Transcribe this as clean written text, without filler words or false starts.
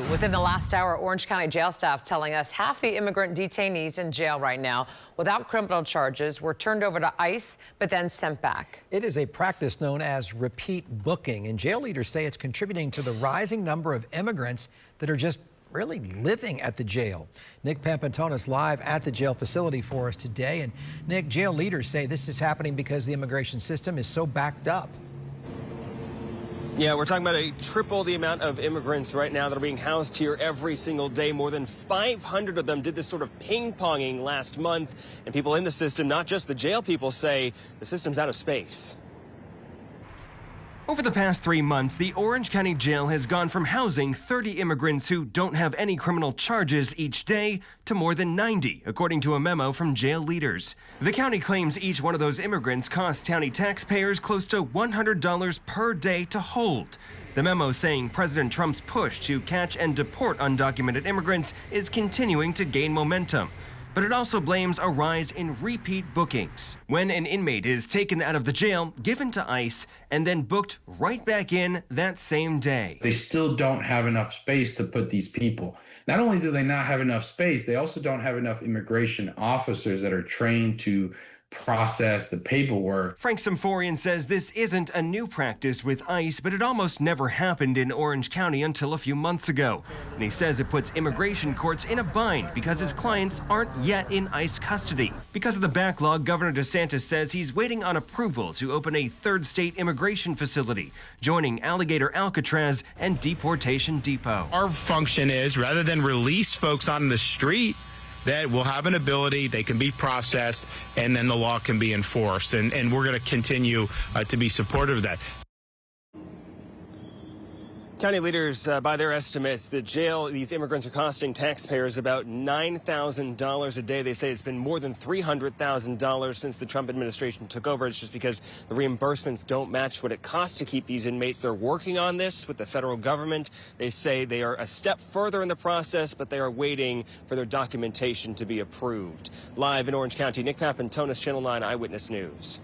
Within the last hour, Orange County jail staff telling us half the immigrant detainees in jail right now without criminal charges were turned over to ICE, but then sent back. It is a practice known as repeat booking, and jail leaders say it's contributing to the rising number of immigrants that are just really living at the jail. Nick Pampantonis live at the jail facility for us today. And Nick, jail leaders say this is happening because the immigration system is so backed up. Yeah, we're talking about triple the amount of immigrants right now that are being housed here every single day. More than 500 of them did this sort of ping-ponging last month. And people in the system, not just the jail people, say the system's out of space. Over the past 3 months, the Orange County Jail has gone from housing 30 immigrants who don't have any criminal charges each day to more than 90, according to a memo from jail leaders. The county claims each one of those immigrants cost county taxpayers close to $100 per day to hold. The memo saying President Trump's push to catch and deport undocumented immigrants is continuing to gain momentum. But it also blames a rise in repeat bookings, when an inmate is taken out of the jail, given to ICE, and then booked right back in that same day. They still don't have enough space to put these people. Not only do they not have enough space, they also don't have enough immigration officers that are trained to process the paperwork. Frank Symphorien says this isn't a new practice with ICE, but it almost never happened in Orange County until a few months ago. And he says it puts immigration courts in a bind because his clients aren't yet in ICE custody. Because of the backlog, Governor DeSantis says he's waiting on approval to open a third state immigration facility, joining Alligator Alcatraz and Deportation Depot. Our function is, rather than release folks on the street, that will have an ability, they can be processed, and then the law can be enforced. And we're going to continue to be supportive of that. County leaders, by their estimates, the jail, these immigrants are costing taxpayers about $9,000 a day. They say it's been more than $300,000 since the Trump administration took over. It's just because the reimbursements don't match what it costs to keep these inmates. They're working on this with the federal government. They say they are a step further in the process, but they are waiting for their documentation to be approved. Live in Orange County, Nick Pampantonis, Channel 9 Eyewitness News.